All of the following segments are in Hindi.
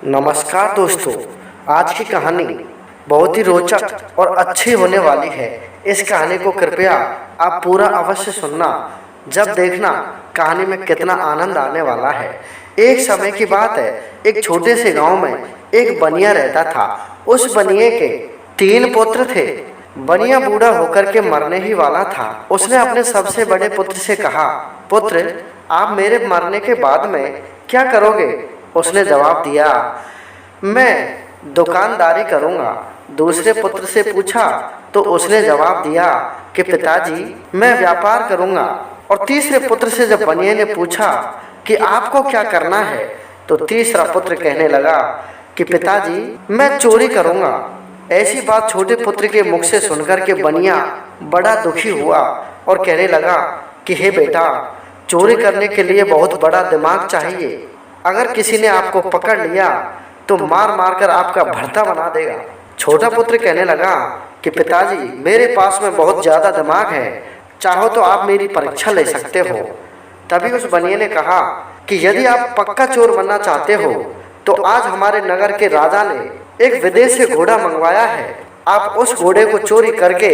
नमस्कार दोस्तों। आज की कहानी बहुत ही रोचक और अच्छी होने वाली है। इस कहानी को कृपया आप पूरा अवश्य सुनना। जब देखना कहानी में कितना आनंद आने वाला है। एक समय की बात है, एक छोटे से गांव में एक बनिया रहता था। उस बनिए के 3 पुत्र थे। बनिया बूढ़ा होकर के मरने ही वाला था। उसने अपने सबसे बड़े पुत्र से कहा, पुत्र, आप मेरे मरने के बाद में क्या करोगे? उसने जवाब दिया, मैं दुकानदारी करूंगा। दूसरे पुत्र से पूछा तो उसने जवाब दिया कि पिताजी, मैं व्यापार करूंगा। और तीसरे पुत्र से जब बनिए ने पूछा कि आपको क्या करना है, तो तीसरा पुत्र कहने लगा कि पिताजी, मैं चोरी करूंगा। ऐसी बात छोटे पुत्र के मुख से सुनकर के बनिया बड़ा दुखी हुआ और कहने लगा कि हे बेटा, चोरी करने के लिए बहुत बड़ा दिमाग चाहिए। अगर किसी ने आपको पकड़ लिया तो मार मार कर आपका भरता बना देगा। छोटा पुत्र कहने लगा कि पिताजी, मेरे पास में बहुत ज़्यादा दिमाग है, चाहो तो आप मेरी परीक्षा ले सकते हो। तभी उस बनिए ने कहा कि यदि आप पक्का चोर बनना चाहते हो तो आज हमारे नगर के राजा ने एक विदेश से घोड़ा मंगवाया है। आप उस घोड़े को चोरी करके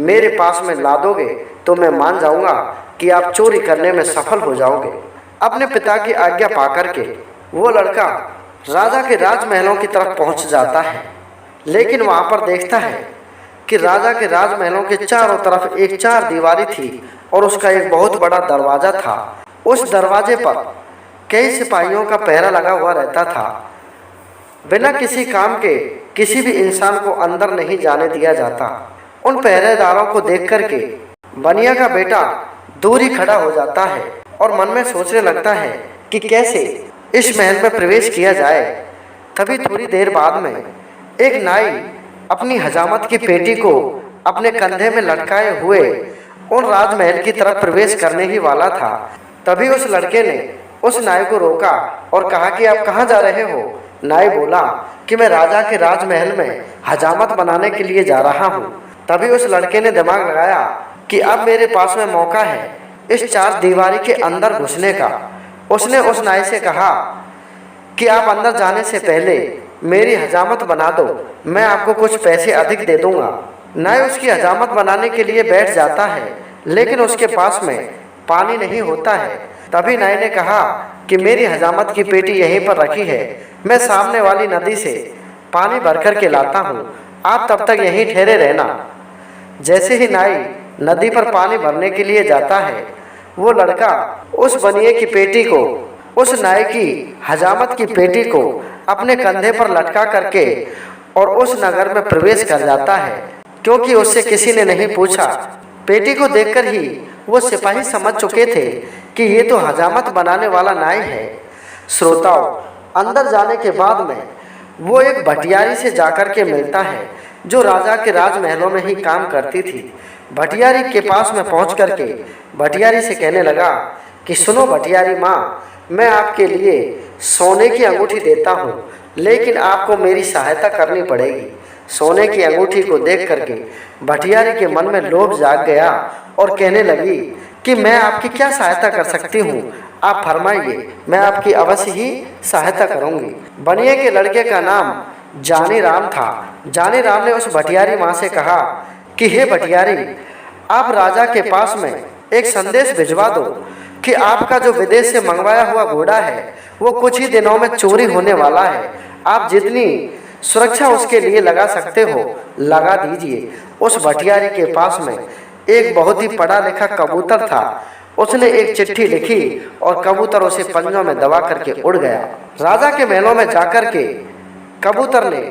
मेरे पास में ला दोगे तो मैं मान जाऊंगा कि आप चोरी करने में सफल हो जाओगे। अपने पिता की आज्ञा पाकर के वो लड़का राजा के राजमहलों की तरफ पहुंच जाता है। लेकिन वहां पर देखता है कि राजा के राजमहलों के चारों तरफ एक 4 दीवारी थी और उसका एक बहुत बड़ा दरवाजा था। उस दरवाजे पर कई सिपाहियों का पहरा लगा हुआ रहता था। बिना किसी काम के किसी भी इंसान को अंदर नहीं जाने दिया जाता। उन पहरेदारों को देख करके बनिया का बेटा दूर ही खड़ा हो जाता है और मन में सोचने लगता है कि कैसे इस महल में प्रवेश किया जाए। तभी थोड़ी देर बाद में एक नाई अपनी हजामत की पेटी को अपने कंधे में लटकाए हुए उन राजमहल की तरफ प्रवेश करने ही वाला था। तभी उस लड़के ने उस नाई को रोका और कहा कि आप कहाँ जा रहे हो? नाई बोला कि मैं राजा के राजमहल में हजामत बनाने के लिए जा रहा हूँ। तभी उस लड़के ने दिमाग लगाया कि अब मेरे पास में मौका है इस 4 दीवारी के अंदर घुसने का। उसने उस नाई से कहा कि आप अंदर जाने से पहले मेरी हजामत बना दो, मैं आपको कुछ पैसे अधिक दे दूंगा। नाई उसकी हजामत बनाने के लिए बैठ जाता है, लेकिन उसके पास में पानी नहीं होता है। तभी नाई ने कहा कि मेरी हजामत की पेटी यहीं पर रखी है, मैं सामने वाली नदी से पानी भर कर के लाता हूँ, आप तब तक यहीं ठहरे रहना। जैसे ही नाई नदी पर पानी भरने के लिए जाता है, वो लड़का उस बनिए की पेटी को, उस नाई की हजामत की पेटी को अपने कंधे पर लटका करके और उस नगर में प्रवेश कर जाता है, क्योंकि उससे किसी ने नहीं पूछा। पेटी को देखकर ही वो सिपाही समझ चुके थे कि ये तो हजामत बनाने वाला नाई है। श्रोताओं, अंदर जाने के बाद में वो एक भटियारी से जाकर के मिलता है जो राजा के राजमहलों में ही काम करती थी। भटियारी के पास में पहुंच करके भटियारी से कहने लगा कि सुनो भटियारी माँ, मैं आपके लिए सोने की अंगूठी देता हूँ, लेकिन आपको मेरी सहायता करनी पड़ेगी। सोने की अंगूठी को देख करके भटियारी के मन में लोभ जाग गया और कहने लगी कि मैं आपकी क्या सहायता कर सकती हूँ, आप फरमाइए, मैं आपकी अवश्य ही सहायता करूँगी। बनिए के लड़के का नाम जानी राम था। जानी राम ने उस भटियारी माँ से कहा कि हे भटियारी, आप राजा के पास में एक संदेश भिजवा दो कि आपका जो विदेश से मंगवाया हुआ घोड़ा है वो कुछ ही दिनों में चोरी होने वाला है। आप जितनी सुरक्षा उसके लिए लगा सकते हो लगा दीजिए। उस भटियारी के पास में एक बहुत ही पढ़ा लिखा कबूतर था। उसने एक चिट्ठी लिखी और कबूतर उसे पंजों में दबा करके उड़ गया। राजा के महलों में जाकर के कबूतर ने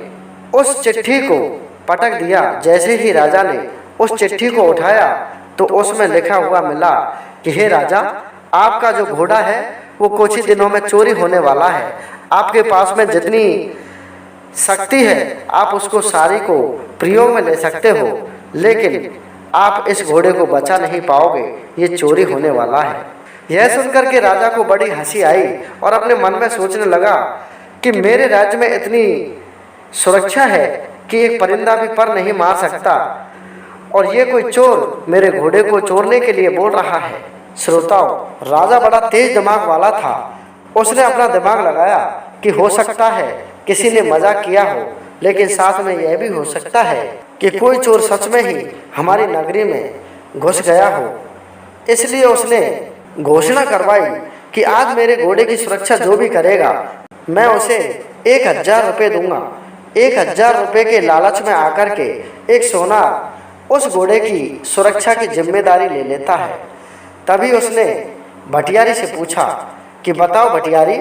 उस चिट्ठी को पटक दिया। जैसे ही राजा ने उस चिट्ठी को उठाया तो उसमें लिखा हुआ मिला कि हे राजा, आपका जो घोड़ा है वो कुछ ही दिनों में चोरी होने वाला है। आपके पास में जितनी शक्ति है आप उसको सारी को प्रयोग में ले सकते हो, लेकिन आप इस घोड़े को बचा नहीं पाओगे, ये चोरी होने वाला है। यह सुनकर के राजा को बड़ी हंसी आई और अपने मन में सोचने लगा कि मेरे राज्य में इतनी सुरक्षा है कि एक परिंदा भी पर नहीं मार सकता, और ये कोई चोर मेरे घोड़े को चोरने के लिए बोल रहा है। श्रोताओं, राजा बड़ा तेज दिमाग वाला था। उसने अपना दिमाग लगाया कि हो सकता है किसी ने मजाक किया हो, लेकिन साथ में यह भी हो सकता है कि कोई चोर सच में ही हमारी नगरी में घुस गया हो। इसलिए उसने घोषणा करवाई कि आज मेरे घोड़े की सुरक्षा जो भी करेगा मैं उसे 1000 रुपये दूंगा। 1000 रुपये के लालच में आकर के एक सोनार उस घोड़े की सुरक्षा की जिम्मेदारी ले लेता है। तभी उसने भटियारी से पूछा कि बताओ भटियारी,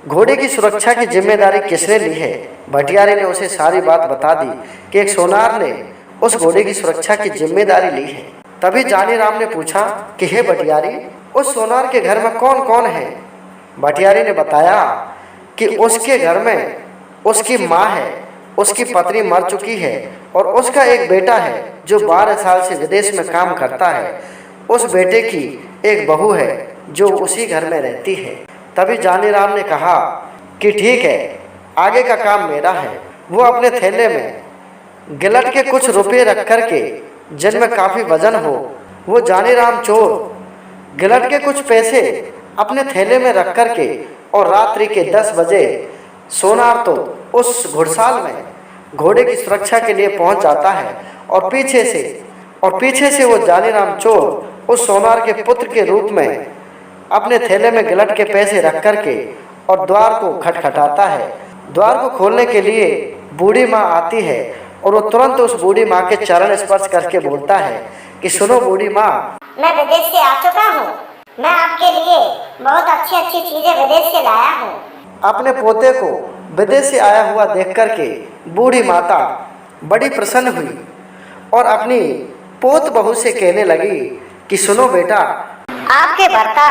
घोड़े की सुरक्षा की जिम्मेदारी किसने ली है। भटियारी ने उसे सारी बात बता दी कि एक सोनार ने उस घोड़े की सुरक्षा की जिम्मेदारी ली है। तभी जानी राम ने पूछा कि हे भटियारी, उस सोनार के घर में कौन कौन है। भटियारी ने बताया कि उसके घर में उसकी माँ है, उसकी पत्नी मर चुकी है और उसका एक बेटा है जो 12 साल से विदेश में काम करता है। उस बेटे की एक बहू है जो उसी घर में रहती है। तभी जानी राम ने कहा कि ठीक है, आगे का काम मेरा है। वो अपने थैले में गिलट के कुछ रुपये रख कर के, जिनमें काफ़ी वजन हो, वो जानी राम चोर गिलट के कुछ पैसे अपने थैले में रख कर के और रात्रि के 10 बजे सोनार तो उस घुड़साल में घोड़े की सुरक्षा के लिए पहुंच जाता है और पीछे से वो जानी राम चोर उस सोनार के पुत्र के रूप में अपने थैले में गिलट के पैसे रख कर के और द्वार को खटखटाता है। द्वार को खोलने के लिए बूढ़ी माँ आती है और वो तुरंत उस बूढ़ी माँ के चरण स्पर्श करके बोलता है कि सुनो बूढ़ी माँ, मैं विदेश से आ चुका हूँ। मैं आपके लिए बहुत अच्छी अच्छी चीजें विदेश से लाया हूँ। अपने पोते को विदेश से आया हुआ देख करके बूढ़ी माता बड़ी प्रसन्न हुई और अपनी पोत बहू से कहने लगी कि सुनो बेटा, आपके भर्ता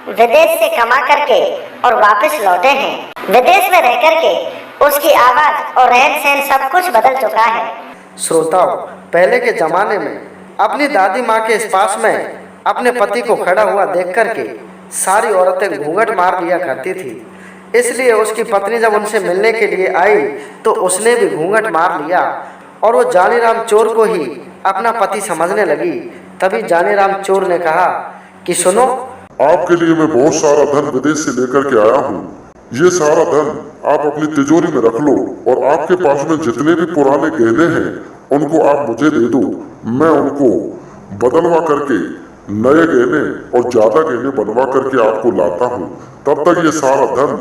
विदेश से कमा करके और वापस लौटे हैं। विदेश में रह करके उसकी आवाज और रहन सहन सब कुछ बदल चुका है। श्रोताओं, पहले के जमाने में अपनी दादी माँ के पास में अपने पति को खड़ा हुआ देख करके सारी औरतें घूंघट मार लिया करती थी। इसलिए उसकी पत्नी जब उनसे मिलने के लिए आई तो उसने भी घूंघट मार लिया और वो जानी राम चोर को ही अपना पति समझने लगी। तभी जानी राम चोर ने कहा कि सुनो, आपके लिए मैं बहुत सारा धन विदेश से लेकर के आया हूँ। ये सारा धन आप अपनी तिजोरी में रख लो और आपके पास में जितने भी पुराने गहने हैं उनको आप मुझे दे दो। मैं उनको बदलवा करके नए गहने और ज्यादा गहने बनवा करके आपको लाता हूँ। तब तक ये सारा धन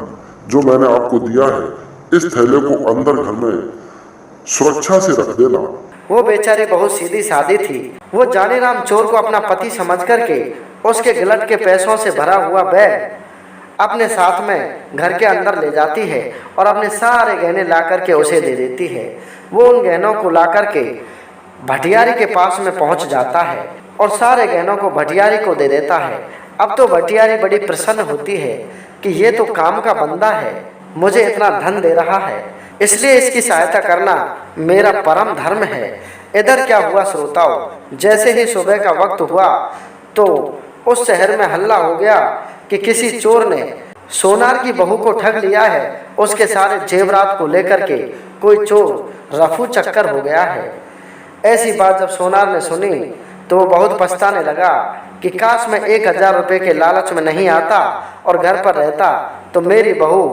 जो मैंने आपको दिया है इस थैले को अंदर घर में सुरक्षा से रख देना। वो बेचारी बहुत सीधी सादी थी। वो जानी राम चोर को अपना पति समझ करके उसके गिलट के पैसों से भरा हुआ बैग अपने साथ में घर के अंदर ले जाती है और अपने सारे गहने ला करके उसे दे देती है। वो उन गहनों को ला करके भटियारी के पास में पहुंच जाता है और सारे गहनों को भटियारी को दे देता है। अब तो भटियारी बड़ी प्रसन्न होती है कि ये तो काम का बंदा है, मुझे इतना धन दे रहा है, इसलिए इसकी सहायता करना मेरा परम धर्म है। इधर क्या हुआ श्रोताओं, जैसे ही सुबह का वक्त हुआ तो उस शहर में हल्ला हो गया कि किसी चोर ने सोनार की बहू को ठग लिया है। उसके सारे जेवरात को लेकर के कोई चोर रफू चक्कर हो गया है। ऐसी बात जब सोनार ने सुनी तो वो बहुत पछताने लगा कि काश मैं 1000 रुपये के लालच में नहीं आता और घर पर रहता तो मेरी बहू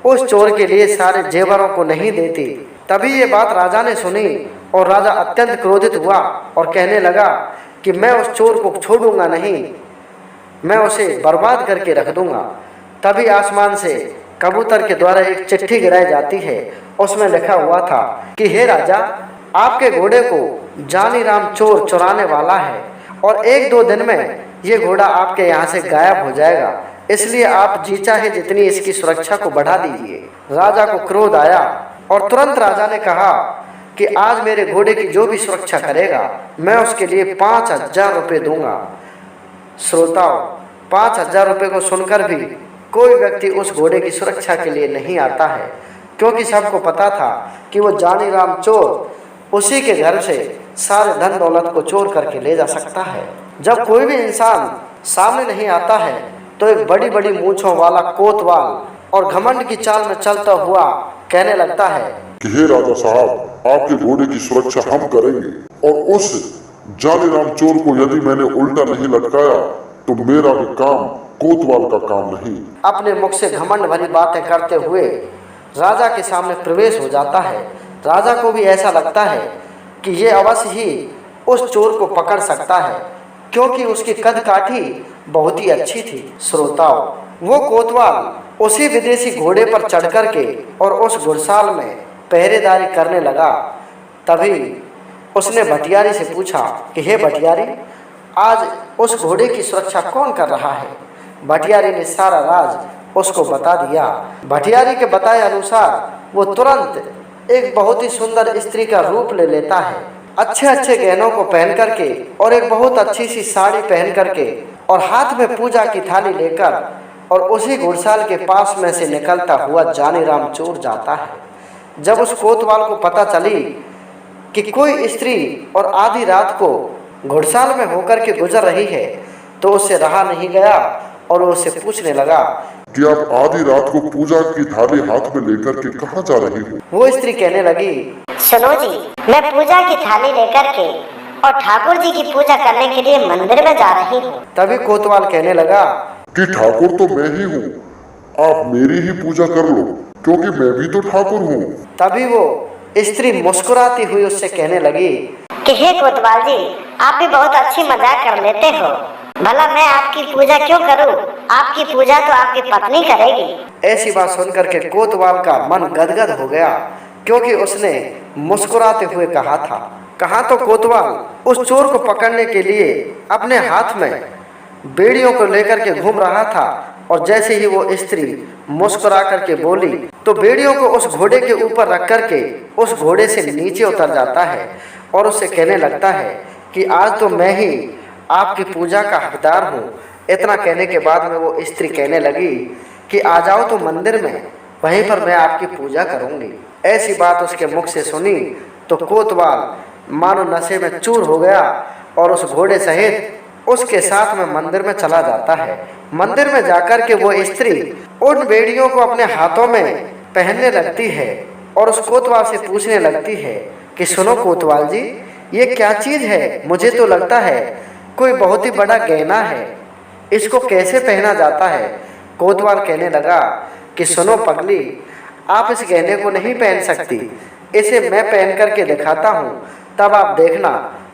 उस चोर के लिए सारे जेवरों को नहीं देती। तभी ये बात राजा ने सुनी और राजा अत्यंत क्रोधित हुआ और कहने लगा कि मैं उस चोर को छोड़ूंगा नहीं, मैं उसे बर्बाद करके रख दूंगा। तभी आसमान से कबूतर के द्वारा एक चिट्ठी गिराई जाती है। उसमें लिखा हुआ था कि हे राजा, आपके घोड़े को जानी राम चोर चुराने वाला है और 1-2 दिन में ये घोड़ा आपके यहाँ से गायब हो जाएगा, इसलिए आप जी चाहे जितनी इसकी सुरक्षा को बढ़ा दीजिए। राजा को क्रोध आया और तुरंत राजा ने कहा कि आज मेरे घोड़े की जो भी सुरक्षा करेगा मैं उसके लिए 5000 रुपये दूंगा। श्रोताओं, 5000 रुपये को सुनकर भी कोई व्यक्ति उस घोड़े की सुरक्षा के लिए नहीं आता है, क्योंकि सबको पता था कि वो जानी राम चोर उसी के घर से सारे धन दौलत को चोर करके ले जा सकता है। जब कोई भी इंसान सामने नहीं आता है तो एक बड़ी बड़ी मूंछों वाला कोतवाल और घमंड की चाल में चलता हुआ कहने लगता है कि हे राजा साहब, आपके घोड़े की सुरक्षा हम करेंगे और उस जानी राम चोर को यदि मैंने उल्टा नहीं लटकाया तो मेरा भी काम कोतवाल का काम नहीं। अपने मुख से घमंड भरी बातें करते हुए राजा के सामने प्रवेश हो जाता है। राजा को भी ऐसा लगता है कि ये अवश्य ही उस चोर को पकड़ सकता है, क्योंकि उसकी कद काठी बहुत ही अच्छी थी। श्रोताओं, वो कोतवाल उसी विदेशी घोड़े पर चढ़ कर के और उस घुड़साल में पहरेदारी करने लगा। तभी उसने भटियारी से पूछा कि हे भटियारी, आज उस घोड़े की सुरक्षा कौन कर रहा है? भटियारी ने सारा राज उसको बता दिया। भटियारी के बताए अनुसार वो तुरंत एक बहुत ही सुंदर स्त्री का रूप ले लेता है, अच्छे अच्छे गहनों को पहन करके और एक बहुत अच्छी सी साड़ी पहन करके और हाथ में पूजा की थाली लेकर और उसी घुड़साल के पास में से निकलता हुआ जानीराम चोर जाता है। जब उस कोतवाल को पता चली कि कोई स्त्री और आधी रात को घुड़साल में होकर के गुजर रही है, तो उससे रहा नहीं गया और वो उससे पूछने लगा कि आप आधी रात को पूजा की थाली हाथ में लेकर के कहाँ जा रही हो? वो स्त्री कहने लगी, सुनो जी, मैं पूजा की थाली लेकर के और ठाकुर जी की पूजा करने के लिए मंदिर में जा रही हूँ। तभी कोतवाल कहने लगा कि ठाकुर तो मैं ही हूँ, आप मेरी ही पूजा कर लो, क्योंकि मैं भी तो ठाकुर हूँ। तभी वो स्त्री मुस्कुराती हुई उससे कहने लगी कि हे कोतवाल जी, आप भी बहुत अच्छी मजाक कर लेते हो। भला मैं आपकी पूजा क्यों करूं? आपकी पूजा तो आपकी पत्नी करेगी। ऐसी बात सुनकर के कोतवाल का मन गदगद हो गया, क्योंकि उसने मुस्कुराते हुए कहा था। कहा तो कोतवाल उस चोर को पकड़ने के लिए अपने हाथ में बेड़ियों को लेकर के घूम रहा था, और जैसे ही वो स्त्री मुस्कुरा करके बोली तो बेड़ियों को उस घोड़े के ऊपर रख करके उस घोड़े से नीचे उतर जाता है और उससे कहने लगता है कि आज तो मैं ही आपकी पूजा का हकदार हूँ। इतना कहने के बाद में वो स्त्री कहने लगी कि आ जाओ तो मंदिर में, वहीं पर मैं आपकी पूजा करूँगी। ऐसी बात उसके मुख से सुनी तो कोतवाल मानो नशे में चूर हो गया और उस घोड़े सहित उसके साथ में मंदिर में चला जाता है। मंदिर में जाकर के वो स्त्री उन बेड़ियों को अपने हाथों में पहनने लगती है और उस कोतवाल से पूछने लगती है कि सुनो कोतवाल जी, ये क्या चीज़ है? मुझे तो लगता है कोई बहुत ही बड़ा गहना है, इसको कैसे पहना जाता है? कोतवाल कहने लगा कि सुनो पगली, आप इस गहने को नहीं पहन सकती, इसे मैं पहन करके दिखाता हूँ, तब आप देखना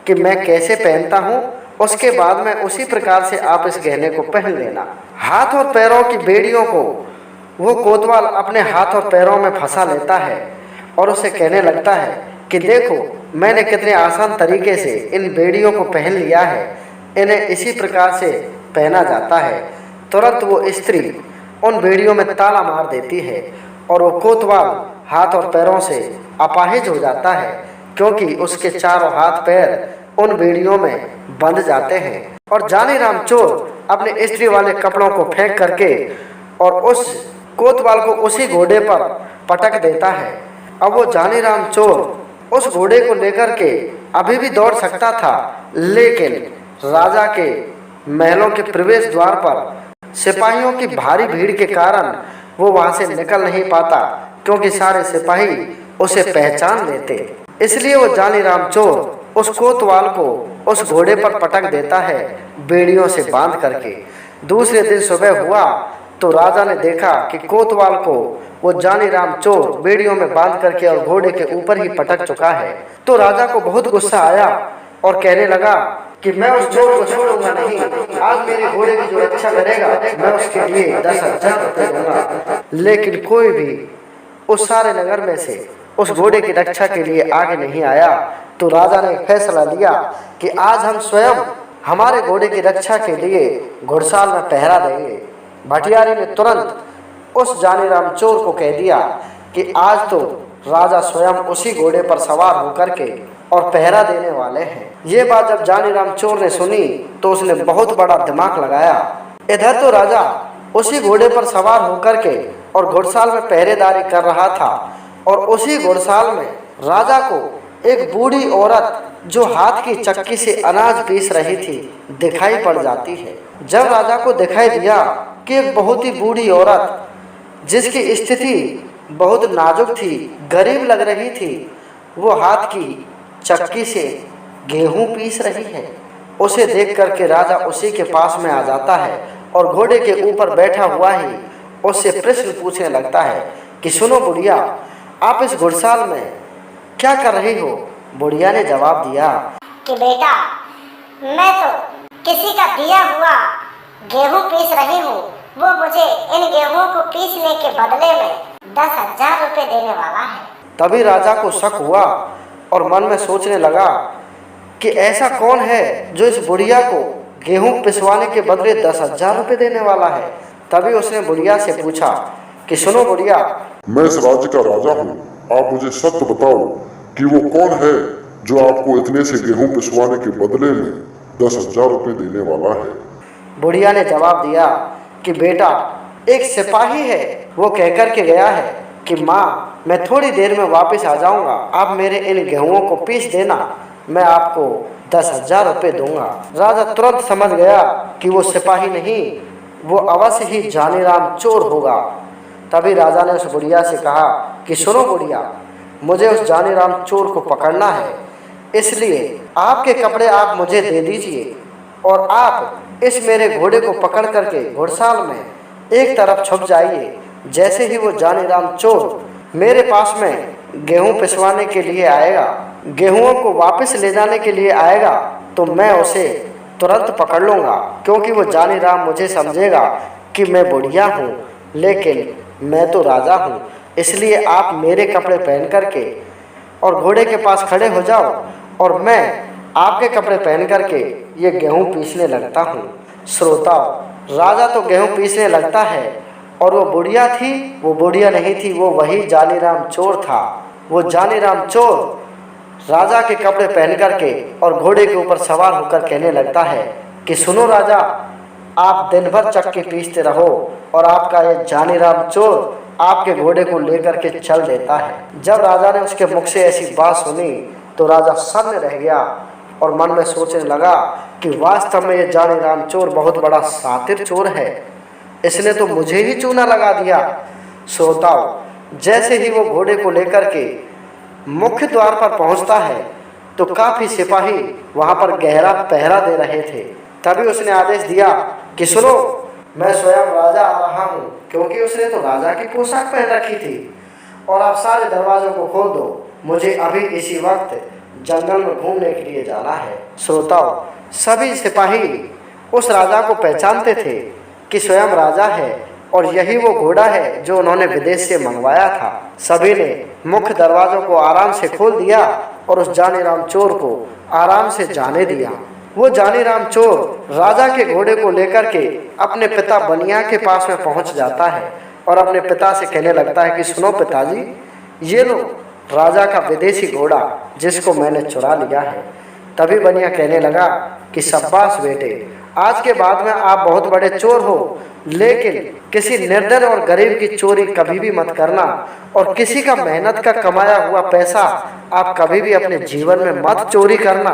कि मैं कैसे पहनता हूँ, उसके बाद में उसी प्रकार से आप इस गहने को पहन लेना। हाथ और पैरों की बेड़ियों को वो कोतवाल अपने हाथ और पैरों में फंसा लेता है और उसे कहने लगता है कि देखो, मैंने कितने आसान तरीके से इन बेड़ियों को पहन लिया है, इन्हें इसी प्रकार से पहना जाता है। तुरंत वो स्त्री उन बेड़ियों में ताला मार देती है और वो कोतवाल हाथ और पैरों से अपाहिज हो जाता है, क्योंकि उसके चारों हाथ पैर उन बेड़ियों में बंध जाते हैं। और जानीराम चोर अपने स्त्री वाले कपड़ों को फेंक करके और उस कोतवाल को उसी घोड़े पर पटक देता है। अब वो जानीराम चोर उस घोड़े को लेकर के अभी भी दौड़ सकता था, लेकिन राजा के महलों के प्रवेश द्वार पर सिपाहियों की भारी भीड़ के कारण वो वहां से निकल नहीं पाता, क्योंकि सारे सिपाही उसे पहचान लेते। इसलिए वो जानीराम चोर उस कोतवाल को उस घोड़े पर पटक देता है बेड़ियों से बांध करके। दूसरे दिन सुबह हुआ तो राजा ने देखा कि कोतवाल को वो जानीराम चोर बेड़ियों में बांध करके और घोड़े के ऊपर ही पटक चुका है। तो राजा को बहुत गुस्सा आया और कहने लगा कि मैं उस चोर को छोड़ूंगा नहीं, आज मेरे घोड़े की जो रक्षा करेगा मैं उसके लिए 10,000 रुपये दूंगा। लेकिन कोई भी उस सारे नगर में से उस घोड़े की रक्षा के लिए आगे नहीं आया। तो राजा ने फैसला लिया कि आज हम स्वयं हमारे घोड़े की रक्षा के लिए घुड़साल में पहरा देंगे। भटियारी ने तुरंत उस जानीराम चोर को कह दिया कि आज तो राजा स्वयं उसी घोड़े पर सवार होकर के और पहरा देने वाले हैं। ये बात जब जानीराम चोर ने सुनी तो उसने बहुत बड़ा दिमाग लगाया। इधर तो राजा उसी घोड़े पर सवार होकर के और घुड़साल में पहरेदारी कर रहा था, और उसी घुड़साल में राजा को एक बूढ़ी औरत जो हाथ की चक्की से अनाज पीस रही थी दिखाई पड़ जाती है। जब राजा को दिखाई दिया कि एक बहुत ही बूढ़ी औरत जिसकी स्थिति बहुत नाजुक थी, गरीब लग रही थी, वो हाथ की चक्की से गेहूं पीस रही है, उसे देख करके राजा उसी के पास में आ जाता है और घोड़े के ऊपर बैठा हुआ ही उससे प्रश्न पूछने लगता है कि सुनो बुढ़िया, आप इस घुड़साल में क्या कर रही हो? बुढ़िया ने जवाब दिया कि बेटा, मैं तो किसी का दिया हुआ गेहूं पीस रही हूँ। वो मुझे इन गेहूं को पीसने के बदले में 10,000 रुपए देने वाला है। तभी राजा को शक हुआ और मन में सोचने लगा कि ऐसा कौन है जो इस बुढ़िया को गेहूं पिसवाने के बदले 10,000 रुपए देने वाला है। तभी उसने बुढ़िया से पूछा कि सुनो बुढ़िया, मैं इस राज्य का राजा हूँ, आप मुझे सत्य बताओ कि वो कौन है जो आपको इतने से गेहूं पिसवाने के बदले में 10,000 रुपए देने वाला है। बुढ़िया ने जवाब दिया कि बेटा, एक सिपाही है, वो कहकर के गया है कि माँ, मैं थोड़ी देर में वापस आ जाऊंगा, आप मेरे इन गेहूं को पीस देना, मैं आपको 10,000 रुपए दूंगा। राजा तुरंत समझ गया कि वो सिपाही नहीं, वो अवश्य ही जानीराम चोर होगा। तभी राजा ने उस बुढ़िया से कहा कि सुनो बुढ़िया, मुझे उस जानीराम चोर को पकड़ना है, इसलिए आपके कपड़े आप मुझे दे दीजिए और आप इस मेरे घोड़े को पकड़ करके घुड़साल में एक तरफ छुप जाइए। जैसे ही वो जानीराम चोर मेरे पास में गेहूं पिसवाने के लिए आएगा, गेहूं को वापस ले जाने के लिए आएगा, तो मैं उसे तुरंत पकड़ लूँगा, क्योंकि वो जानीराम मुझे समझेगा कि मैं बुढ़िया हूँ, लेकिन मैं तो राजा हूँ। इसलिए आप मेरे कपड़े पहन करके और घोड़े के पास खड़े हो जाओ और मैं आपके कपड़े पहन करके ये गेहूं पीसने लगता हूँ। श्रोताओ, राजा तो गेहूं पीसने लगता है और वो बुढ़िया थी, वो बुढ़िया नहीं थी, वो वही जानीराम चोर था। वो जानीराम चोर राजा के कपड़े पहन करके और घोड़े के ऊपर सवार होकर कहने लगता है कि सुनो राजा, आप दिन भर चक्की पीसते रहो और आपका ये जानीराम चोर आपके घोड़े को लेकर के चल देता है। जब राजा ने उसके मुख से ऐसी बात सुनी तो राजा सन्न रह गया और मन में सोचने लगा कि वास्तव में ये जानीराम चोर बहुत बड़ा शातिर चोर है, इसने तो मुझे ही चूना लगा दिया। श्रोताओ, जैसे ही वो घोड़े को लेकर के मुख्य द्वार पर पहुंचता है तो काफी सिपाही वहां पर गहरा पहरा दे रहे थे। तभी उसने आदेश दिया कि सुनो, मैं स्वयं राजा आ रहा हूँ, क्योंकि उसने तो राजा की पोशाक पहन रखी थी, और आप सारे दरवाजों को खोल दो, मुझे अभी इसी वक्त जंगल में घूमने के लिए जाना है। श्रोताओ, सभी सिपाही उस राजा को पहचानते थे कि स्वयं राजा है और यही वो घोड़ा है जो उन्होंने विदेश से मंगवाया था। सभी ने मुख्य दरवाजों को आराम से खोल दिया और उस जानीराम चोर को आराम से जाने दिया। वो जानीराम चोर राजा के घोड़े को लेकर के अपने पिता बनिया के पास में पहुंच जाता है और अपने पिता से कहने लगता है कि सुनो पिताजी, ये लो राजा का विदेशी घोड़ा जिसको मैंने चुरा लिया है। तभी बनिया कहने लगा कि शाबाश बेटे, आज के बाद में आप बहुत बड़े चोर हो, लेकिन किसी निर्धन और गरीब की चोरी कभी भी मत करना और किसी का मेहनत का कमाया हुआ पैसा आप कभी भी अपने जीवन में मत चोरी करना।